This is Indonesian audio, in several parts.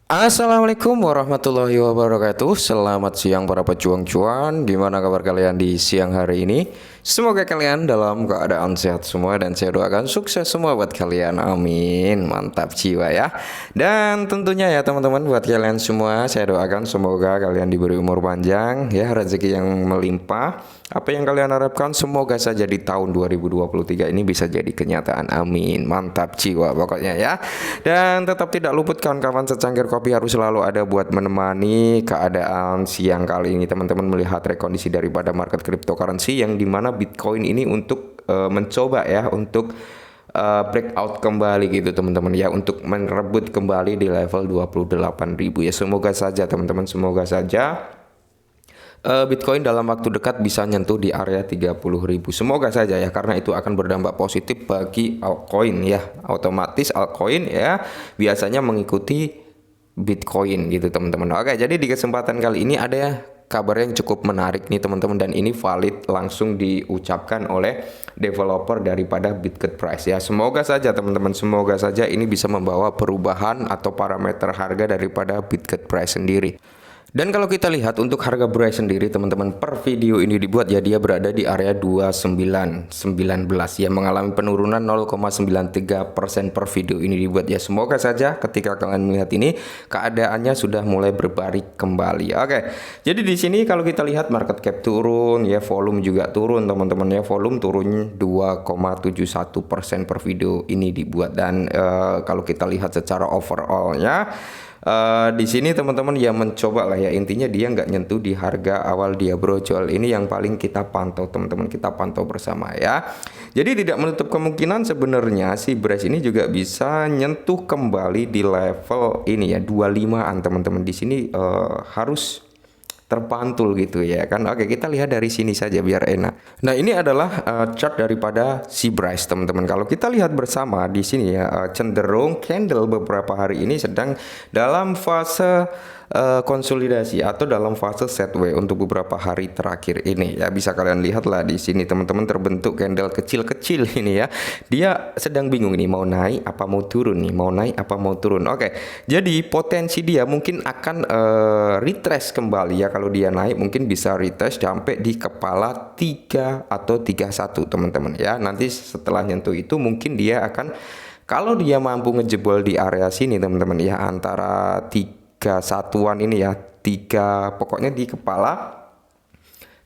Assalamualaikum warahmatullahi wabarakatuh. Selamat siang para pejuang cuan. Gimana kabar kalian di siang hari ini? Semoga kalian dalam keadaan sehat semua dan saya doakan sukses semua buat kalian. Amin. Mantap jiwa ya. Dan tentunya ya teman-teman, buat kalian semua saya doakan semoga kalian diberi umur panjang ya, rezeki yang melimpah. Apa yang kalian harapkan semoga saja di tahun 2023 ini bisa jadi kenyataan. Amin. Mantap jiwa pokoknya ya. Dan tetap tidak luput kawan-kawan, secangkir kopi harus selalu ada buat menemani keadaan siang kali ini. Teman-teman melihat rekondisi daripada market cryptocurrency yang dimana Bitcoin ini untuk mencoba ya untuk breakout kembali gitu teman-teman ya, untuk merebut kembali di level 28.000 ya. Semoga saja teman-teman, semoga saja Bitcoin dalam waktu dekat bisa nyentuh di area 30.000. Semoga saja ya, karena itu akan berdampak positif bagi altcoin ya. Otomatis altcoin ya biasanya mengikuti Bitcoin gitu teman-teman. Oke, jadi di kesempatan kali ini ada kabar yang cukup menarik nih teman-teman, dan ini valid langsung diucapkan oleh developer daripada Bitget Price ya. Semoga saja teman-teman, semoga saja ini bisa membawa perubahan atau parameter harga daripada Bitget Price sendiri. Dan kalau kita lihat untuk harga beras sendiri teman-teman, per video ini dibuat ya, dia berada di area 2919 ya, mengalami penurunan 0,93% per video ini dibuat ya. Semoga saja ketika kalian melihat ini keadaannya sudah mulai berbalik kembali. Oke. Jadi di sini kalau kita lihat market cap turun ya, volume juga turun teman-teman ya. Volume turun 2,71% per video ini dibuat, dan kalau kita lihat secara overallnya di sini teman-teman ya mencoba lah ya, intinya dia nggak nyentuh di harga awal dia brojol. Ini yang paling kita pantau teman-teman, kita pantau bersama ya. Jadi tidak menutup kemungkinan sebenarnya si beras ini juga bisa nyentuh kembali di level ini ya 25-an teman-teman. Di sini harus terpantul gitu ya kan. Oke, kita lihat dari sini saja biar enak. Nah, ini adalah chart daripada si Bryce teman-teman. Kalau kita lihat bersama di sini ya, cenderung candle beberapa hari ini sedang dalam fase konsolidasi atau dalam fase sideways untuk beberapa hari terakhir ini ya. Bisa kalian lihat lah di sini teman-teman, terbentuk candle kecil-kecil ini ya. Dia sedang bingung ini mau naik apa mau turun nih, mau naik apa mau turun. Oke, jadi potensi dia mungkin akan retrace kembali ya. Kalau dia naik mungkin bisa retrace sampai di kepala 3 atau 31 teman-teman ya. Nanti setelah nyentuh itu mungkin dia akan, kalau dia mampu ngejebol di area sini teman-teman ya, antara 3 satuan ini ya, 3 pokoknya di kepala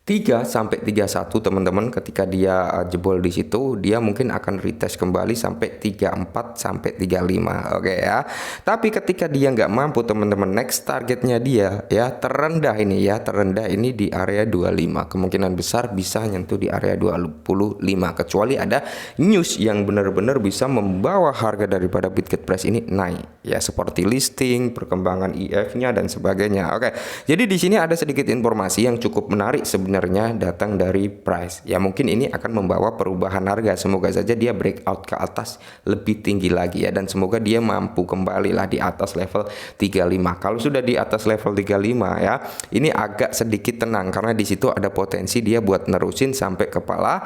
3 sampai 31 teman-teman. Ketika dia jebol di situ, dia mungkin akan retest kembali sampai 34 sampai 35. Oke ya. Tapi ketika dia nggak mampu teman-teman, next targetnya dia ya terendah ini ya, terendah ini di area 25. Kemungkinan besar bisa nyentuh di area 25, kecuali ada news yang benar-benar bisa membawa harga daripada Bitget Price ini naik ya, seperti listing, perkembangan EF-nya dan sebagainya. Oke. Jadi di sini ada sedikit informasi yang cukup menarik sebenarnya datang dari price ya. Mungkin ini akan membawa perubahan harga. Semoga saja dia breakout ke atas lebih tinggi lagi ya, dan semoga dia mampu kembali lah di atas level 35. Kalau sudah di atas level 35 ya, ini agak sedikit tenang karena di situ ada potensi dia buat nerusin sampai kepala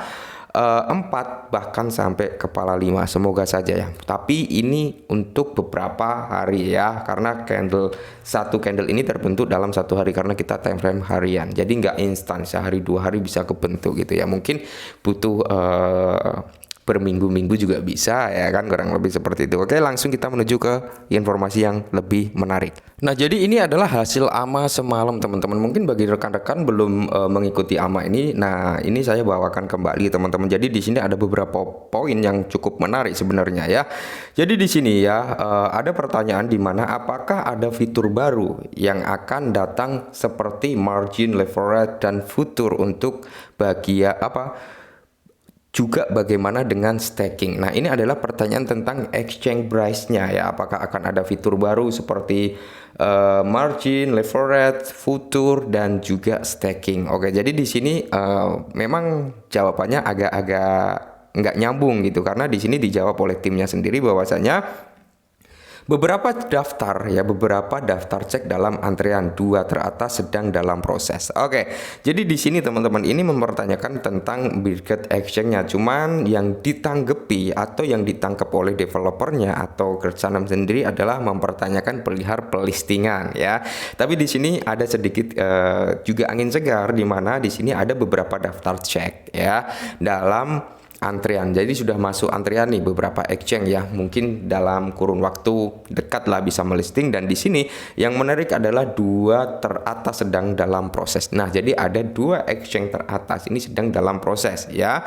4 bahkan sampai kepala 5. Semoga saja ya. Tapi ini untuk beberapa hari ya, karena satu candle ini terbentuk dalam satu hari karena kita time frame harian. Jadi nggak instan sehari 2 hari bisa kebentuk gitu ya. Mungkin butuh berminggu-minggu juga bisa ya kan, kurang lebih seperti itu. Oke, langsung kita menuju ke informasi yang lebih menarik. Nah, jadi ini adalah hasil AMA semalam teman-teman. Mungkin bagi rekan-rekan belum mengikuti AMA ini, nah ini saya bawakan kembali teman-teman. Jadi di sini ada beberapa poin yang cukup menarik sebenarnya ya. Jadi di sini ya ada pertanyaan di mana apakah ada fitur baru yang akan datang seperti margin leverage dan futur untuk bagian apa, juga bagaimana dengan staking. Nah, ini adalah pertanyaan tentang exchange price-nya ya. Apakah akan ada fitur baru seperti margin, leverage, futur, dan juga staking. Oke, jadi di sini memang jawabannya agak-agak nggak nyambung gitu, karena di sini dijawab oleh timnya sendiri bahwasanya Beberapa daftar ya, beberapa daftar cek dalam antrian, 2 teratas sedang dalam proses. Oke, jadi di sini teman-teman ini mempertanyakan tentang Bitget Exchange-nya. Cuman yang ditanggapi atau yang ditangkap oleh developernya atau Gertsanem sendiri adalah mempertanyakan perihal pelistingan ya. Tapi di sini ada sedikit juga angin segar, di mana di sini ada beberapa daftar cek ya dalam antrian. Jadi sudah masuk antrian nih beberapa exchange ya, mungkin dalam kurun waktu dekat lah bisa melisting. Dan di sini yang menarik adalah 2 teratas sedang dalam proses. Nah, jadi ada 2 exchange teratas ini sedang dalam proses ya.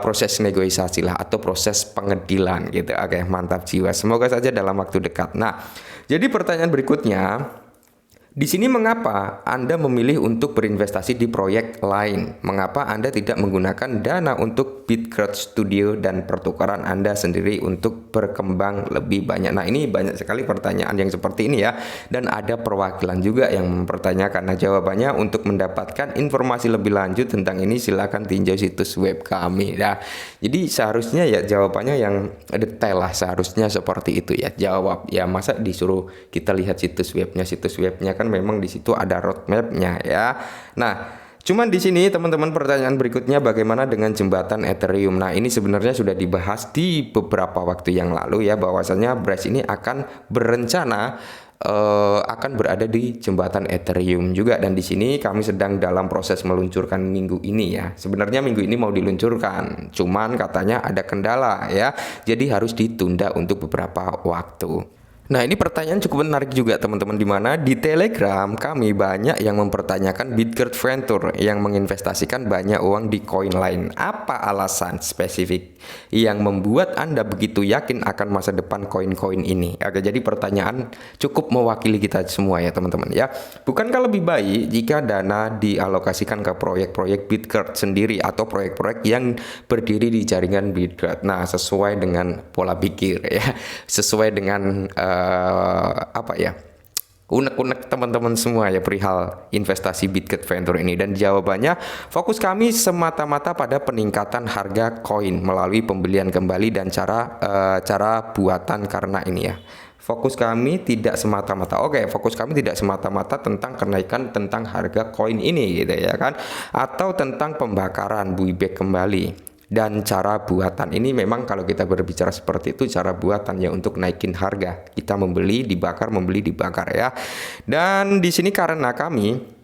Proses negosiasi lah atau proses pengedilan gitu. Oke, mantap jiwa. Semoga saja dalam waktu dekat. Nah, jadi pertanyaan berikutnya, di sini mengapa Anda memilih untuk berinvestasi di proyek lain? Mengapa Anda tidak menggunakan dana untuk Bitget Studio dan pertukaran Anda sendiri untuk berkembang lebih banyak? Nah, ini banyak sekali pertanyaan yang seperti ini ya. Dan ada perwakilan juga yang mempertanyakan. Nah, jawabannya untuk mendapatkan informasi lebih lanjut tentang ini silakan tinjau situs web kami. Nah, jadi seharusnya ya jawabannya yang detail lah, seharusnya seperti itu ya. Jawab ya, masa disuruh kita lihat situs webnya kan memang di situ ada roadmapnya ya. Nah, cuman di sini teman-teman pertanyaan berikutnya, bagaimana dengan jembatan Ethereum? Nah, ini sebenarnya sudah dibahas di beberapa waktu yang lalu ya, bahwasanya Braze ini akan berencana akan berada di jembatan Ethereum juga. Dan di sini kami sedang dalam proses meluncurkan minggu ini ya. Sebenarnya minggu ini mau diluncurkan, cuman katanya ada kendala ya, jadi harus ditunda untuk beberapa waktu. Nah, ini pertanyaan cukup menarik juga teman-teman, di mana di Telegram kami banyak yang mempertanyakan Bitget Venture yang menginvestasikan banyak uang di koin lain. Apa alasan spesifik yang membuat Anda begitu yakin akan masa depan koin-koin ini? Oke, jadi pertanyaan cukup mewakili kita semua ya teman-teman ya. Bukankah lebih baik jika dana dialokasikan ke proyek-proyek Bitget sendiri atau proyek-proyek yang berdiri di jaringan Bitget? Nah, sesuai dengan pola pikir ya, sesuai dengan unek-unek teman-teman semua ya perihal investasi Bitget Venture ini. Dan jawabannya, fokus kami semata-mata pada peningkatan harga koin melalui pembelian kembali dan cara buatan. Karena ini ya, fokus kami tidak semata-mata tentang kenaikan tentang harga koin ini gitu ya kan, atau tentang pembakaran buyback kembali. Dan cara buatan ini memang kalau kita berbicara seperti itu, cara buatan ya untuk naikin harga. Kita membeli dibakar ya. Dan di sini karena kami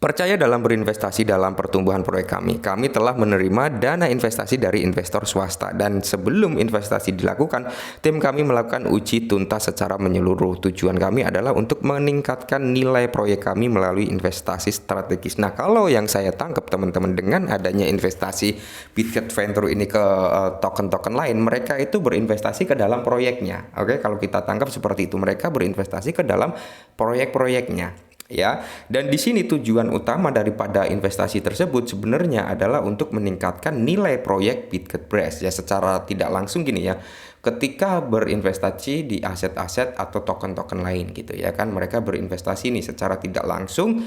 percaya dalam berinvestasi dalam pertumbuhan proyek kami telah menerima dana investasi dari investor swasta. Dan sebelum investasi dilakukan, tim kami melakukan uji tuntas secara menyeluruh. Tujuan kami adalah untuk meningkatkan nilai proyek kami melalui investasi strategis. Nah, kalau yang saya tangkap teman-teman, dengan adanya investasi Bitget Venture ini ke token-token lain, mereka itu berinvestasi ke dalam proyeknya. Oke, kalau kita tangkap seperti itu, mereka berinvestasi ke dalam proyek-proyeknya. Ya, dan di sini tujuan utama daripada investasi tersebut sebenarnya adalah untuk meningkatkan nilai proyek Bitget Braze ya, secara tidak langsung gini ya. Ketika berinvestasi di aset-aset atau token-token lain gitu ya kan, mereka berinvestasi nih secara tidak langsung,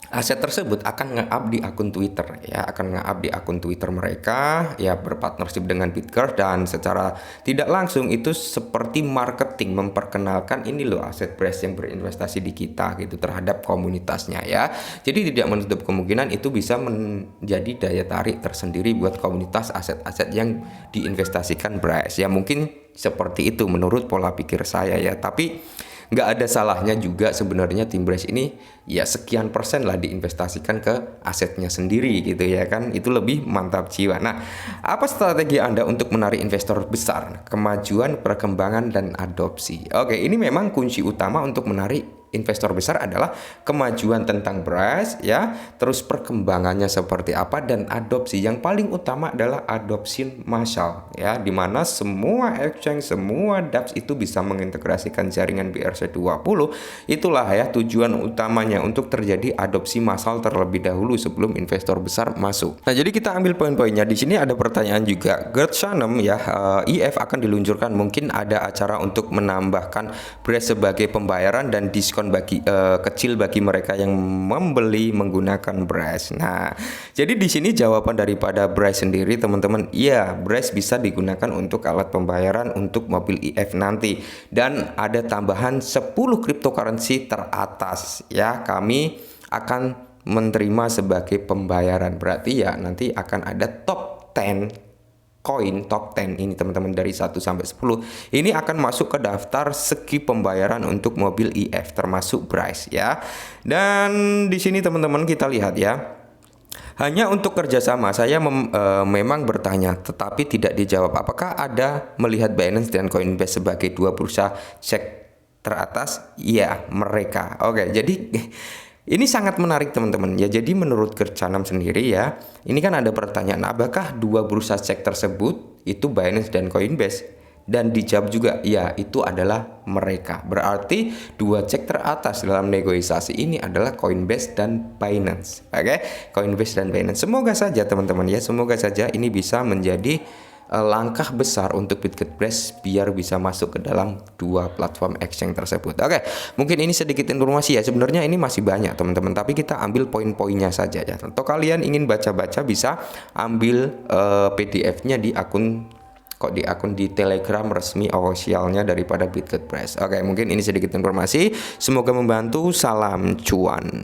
aset tersebut akan nge-up di akun Twitter ya, akan nge-up di akun Twitter mereka ya, berpartnership dengan Bitget. Dan secara tidak langsung itu seperti marketing, memperkenalkan ini loh aset Braze yang berinvestasi di kita gitu terhadap komunitasnya ya. Jadi tidak menutup kemungkinan itu bisa menjadi daya tarik tersendiri buat komunitas aset-aset yang diinvestasikan Braze ya. Mungkin seperti itu menurut pola pikir saya ya. Tapi nggak ada salahnya juga sebenarnya tim Braze ini ya sekian persen lah diinvestasikan ke asetnya sendiri gitu ya kan, itu lebih mantap jiwa. Nah, apa strategi Anda untuk menarik investor besar? Kemajuan, perkembangan, dan adopsi. Oke, ini memang kunci utama untuk menarik investor besar adalah kemajuan tentang Braze ya, terus perkembangannya seperti apa, dan adopsi. Yang paling utama adalah adopsi massal ya, dimana semua exchange, semua dApps itu bisa mengintegrasikan jaringan BRC20. Itulah ya tujuan utamanya, untuk terjadi adopsi massal terlebih dahulu sebelum investor besar masuk. Nah, jadi kita ambil poin-poinnya. Di sini ada pertanyaan juga, Gertsanem ya, EF akan diluncurkan, mungkin ada acara untuk menambahkan Braze sebagai pembayaran dan diskon diskon kecil bagi mereka yang membeli menggunakan Braze. Nah, jadi di sini jawaban daripada Braze sendiri teman-teman, iya, Braze bisa digunakan untuk alat pembayaran untuk mobil EV nanti, dan ada tambahan 10 cryptocurrency teratas ya, kami akan menerima sebagai pembayaran. Berarti ya nanti akan ada top 10 koin, top 10 ini teman-teman, dari 1 sampai 10 ini akan masuk ke daftar segi pembayaran untuk mobil EV termasuk Braze ya. Dan di sini teman-teman kita lihat ya, hanya untuk kerjasama saya memang bertanya tetapi tidak dijawab, apakah ada melihat Binance dan Coinbase sebagai dua bursa cek teratas? Ya, mereka. Oke, jadi ini sangat menarik teman-teman ya. Jadi menurut Gercanam sendiri ya, ini kan ada pertanyaan, apakah dua bursa cek tersebut itu Binance dan Coinbase? Dan dijawab juga, ya itu adalah mereka. Berarti dua cek teratas dalam negosiasi ini adalah Coinbase dan Binance. Oke, Coinbase dan Binance. Semoga saja teman-teman ya, semoga saja ini bisa menjadi langkah besar untuk BitGetBlaze biar bisa masuk ke dalam dua platform exchange tersebut. Oke, mungkin ini sedikit informasi ya. Sebenarnya ini masih banyak teman-teman, tapi kita ambil poin-poinnya saja ya. Atau kalian ingin baca-baca bisa ambil PDF-nya di akun di Telegram resmi officialnya daripada BitGetBlaze. Oke, mungkin ini sedikit informasi. Semoga membantu. Salam cuan.